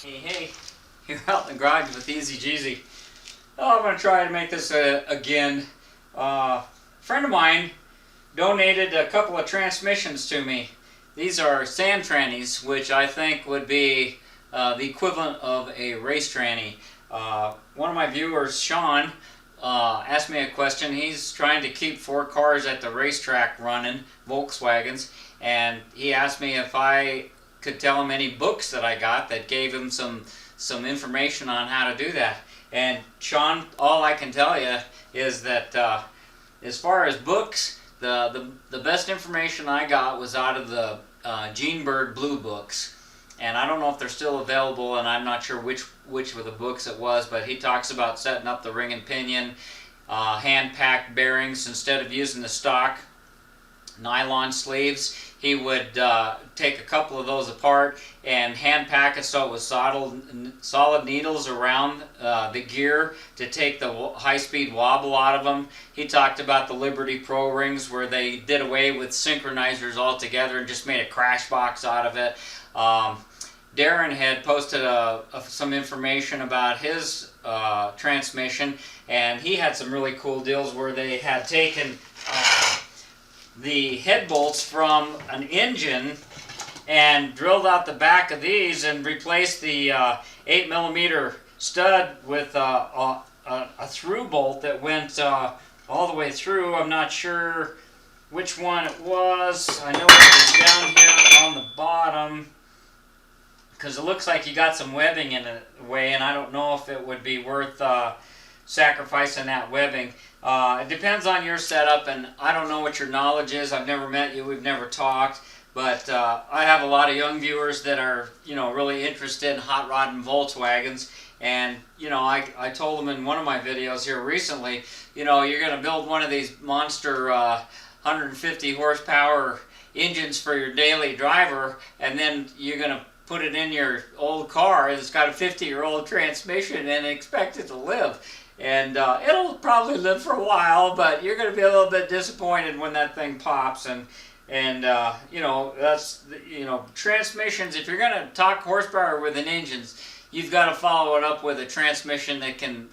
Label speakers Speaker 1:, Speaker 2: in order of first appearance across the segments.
Speaker 1: Hey, here out in the garage with TheEZGZ. Oh, I'm going to try to make this again. A friend of mine donated a couple of transmissions to me. These are sand trannies, which I think would be the equivalent of a race tranny. One of my viewers, Sean, asked me a question. He's trying to keep 4 cars at the racetrack running, Volkswagens, and he asked me if I could tell him any books that I got that gave him some information on how to do that. And Sean, all I can tell you is that as far as books, the best information I got was out of the Gene Bird Blue books. And I don't know if they're still available, and I'm not sure which of the books it was, but he talks about setting up the ring and pinion, hand-packed bearings instead of using the stock nylon sleeves. He would take a couple of those apart and hand pack it so it was solid needles around the gear to take the high-speed wobble out of them. He talked about the Liberty Pro rings where they did away with synchronizers altogether and just made a crash box out of it. Darren had posted some information about his transmission, and he had some really cool deals where they had taken the head bolts from an engine and drilled out the back of these and replaced the 8mm stud with a through bolt that went all the way through. I'm not sure which one it was. I know it was down here on the bottom because it looks like you got some webbing in the way, and I don't know if it would be worth sacrificing that webbing. It depends on your setup, and I don't know what your knowledge is. I've never met you, we've never talked, but I have a lot of young viewers that are, really interested in hot rod and Volkswagens, and, I told them in one of my videos here recently, you're going to build one of these monster 150 horsepower engines for your daily driver, and then you're going to put it in your old car that's got a 50-year-old transmission and expect it to live. And it'll probably live for a while, but you're going to be a little bit disappointed when that thing pops. And that's transmissions. If you're going to talk horsepower with an engine, you've got to follow it up with a transmission that can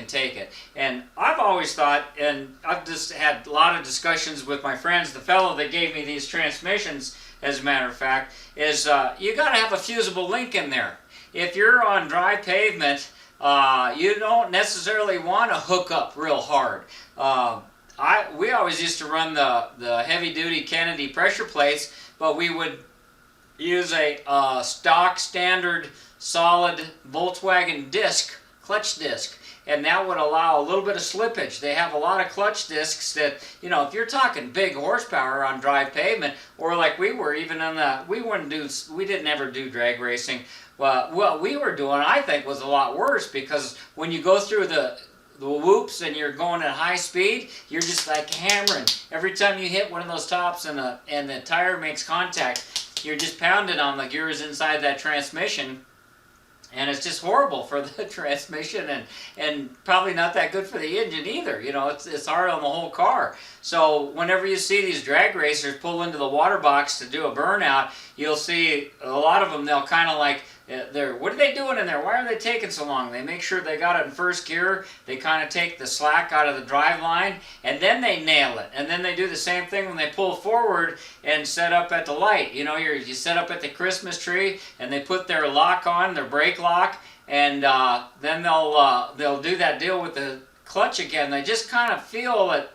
Speaker 1: take it. And I've always thought, and I've just had a lot of discussions with my friends. The fellow that gave me these transmissions, as a matter of fact, is you got to have a fusible link in there. If you're on dry pavement, you don't necessarily want to hook up real hard. We always used to run the heavy-duty Kennedy pressure plates, but we would use a stock standard solid Volkswagen disc, clutch disc, and that would allow a little bit of slippage. They have a lot of clutch discs that, if you're talking big horsepower on dry pavement, or like we were even on we didn't ever do drag racing. Well, what we were doing, I think, was a lot worse, because when you go through the whoops and you're going at high speed, you're just like hammering. Every time you hit one of those tops and the tire makes contact, you're just pounding on the gears inside that transmission. And it's just horrible for the transmission, and probably not that good for the engine either. It's hard on the whole car. So whenever you see these drag racers pull into the water box to do a burnout, you'll see a lot of them, they'll kind of like, what are they doing in there? Why are they taking so long? They make sure they got it in first gear. They kind of take the slack out of the drive line, and then they nail it. And then they do the same thing when they pull forward and set up at the light. You set up at the Christmas tree, and they put their lock on, their brake lock, and then they'll do that deal with the clutch again. They just kind of feel it,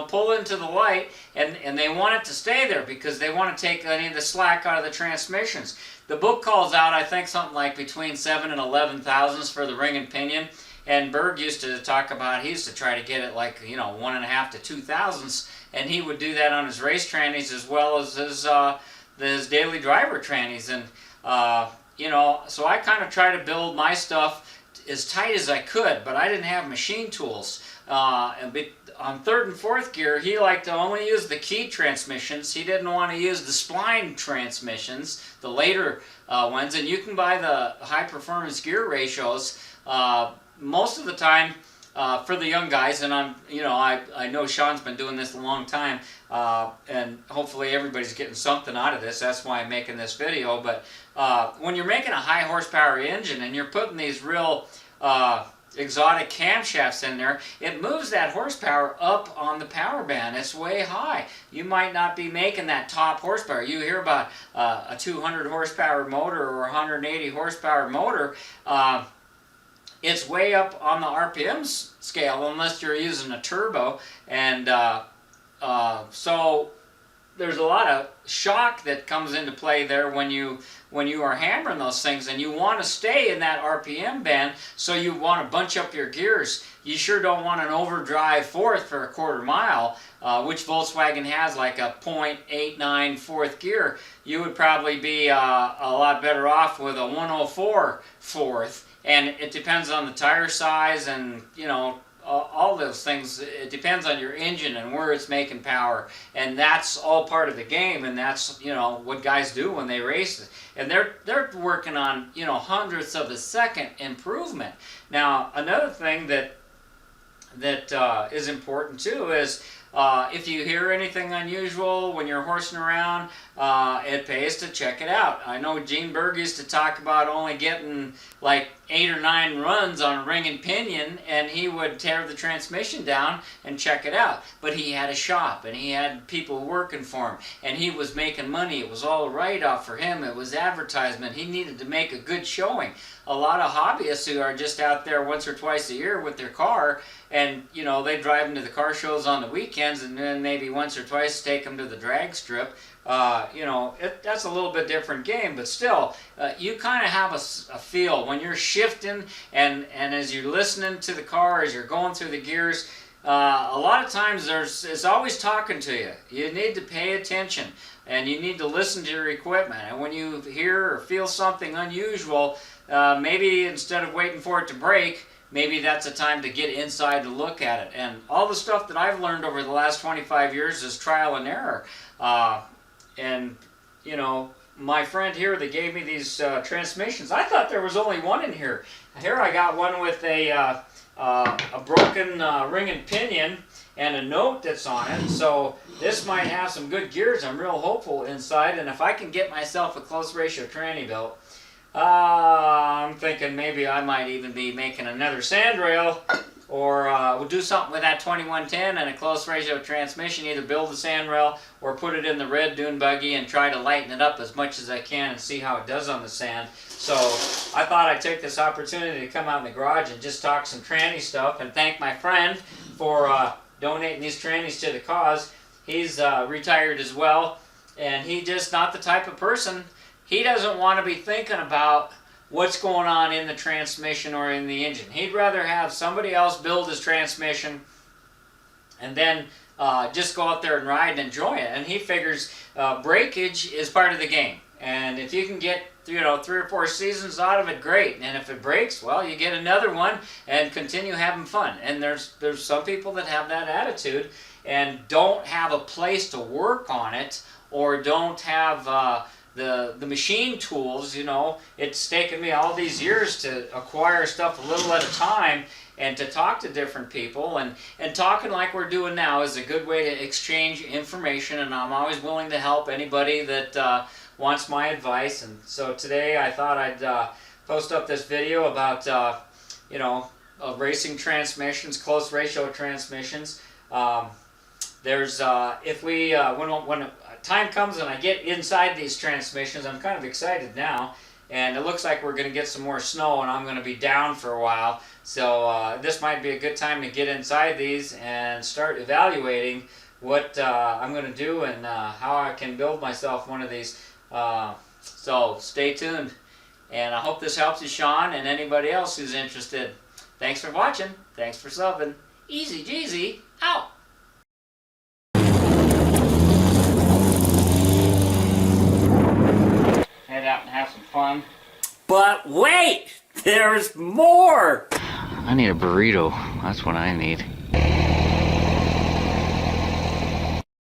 Speaker 1: pull into the light, and they want it to stay there because they want to take any of the slack out of the transmissions. The book calls out, I think, something like between 7 and 11 thousandths for the ring and pinion, and Berg used to talk about, he used to try to get it like, 1.5 to 2 thousandths, and he would do that on his race trannies as well as his daily driver trannies. And so I kind of try to build my stuff as tight as I could, but I didn't have machine tools. On third and fourth gear, he liked to only use the key transmissions. He didn't want to use the spline transmissions, the later ones. And you can buy the high performance gear ratios. Most of the time, for the young guys, and I know Sean's been doing this a long time, and hopefully everybody's getting something out of this. That's why I'm making this video. But when you're making a high horsepower engine and you're putting these real exotic camshafts in there, it moves that horsepower up on the power band. It's way high. You might not be making that top horsepower. You hear about a 200 horsepower motor or 180 horsepower motor. It's way up on the RPM scale unless you're using a turbo, and so there's a lot of shock that comes into play there when you are hammering those things, and you want to stay in that RPM band, so you want to bunch up your gears. You sure don't want an overdrive fourth for a quarter mile, which Volkswagen has, like a .89 fourth gear. You would probably be a lot better off with a 104 fourth. And it depends on the tire size and, all those things. It depends on your engine and where it's making power. And that's all part of the game, and that's, what guys do when they race it. And they're working on, hundredths of a second improvement. Now, another thing that is important too is if you hear anything unusual when you're horsing around, it pays to check it out. I know Gene Berg used to talk about only getting like 8 or 9 runs on a ring and pinion, and he would tear the transmission down and check it out. But he had a shop, and he had people working for him, and he was making money. It was all a write-off for him. It was advertisement. He needed to make a good showing. A lot of hobbyists who are just out there once or twice a year with their car, and they drive them to the car shows on the weekends, and then maybe once or twice take them to the drag strip. That's a little bit different game, but still, you kind of have a feel when you're shifting, and as you're listening to the car, as you're going through the gears. A lot of times it's always talking to you. You need to pay attention, and you need to listen to your equipment. And when you hear or feel something unusual, maybe instead of waiting for it to break, maybe that's a time to get inside to look at it. And all the stuff that I've learned over the last 25 years is trial and error. My friend here that gave me these transmissions, I thought there was only one in here. Here I got one with a broken ring and pinion and a note that's on it. So this might have some good gears. I'm real hopeful inside. And if I can get myself a close ratio tranny built, I'm thinking maybe I might even be making another sandrail, or we'll do something with that 2110 and a close ratio transmission, either build the sandrail or put it in the red dune buggy and try to lighten it up as much as I can and see how it does on the sand. So I thought I'd take this opportunity to come out in the garage and just talk some tranny stuff and thank my friend for donating these trannies to the cause. He's retired as well, and he's just not the type of person. He doesn't want to be thinking about what's going on in the transmission or in the engine. He'd rather have somebody else build his transmission and then just go out there and ride and enjoy it. And he figures breakage is part of the game. And if you can get 3 or 4 seasons out of it, great. And if it breaks, well, you get another one and continue having fun. And there's some people that have that attitude and don't have a place to work on it, or don't have the machine tools. It's taken me all these years to acquire stuff a little at a time and to talk to different people, and talking like we're doing now is a good way to exchange information, and I'm always willing to help anybody that wants my advice. And so today I thought I'd post up this video about racing transmissions, close ratio transmissions. There's when time comes and I get inside these transmissions, I'm kind of excited now, and it looks like we're going to get some more snow, and I'm going to be down for a while. So this might be a good time to get inside these and start evaluating what I'm going to do and how I can build myself one of these. So stay tuned, and I hope this helps you, Sean, and anybody else who's interested. Thanks for watching. Thanks for subbing. TheEZGZ out. Head out and have some fun. But wait! There's more!
Speaker 2: I need a burrito. That's what I need.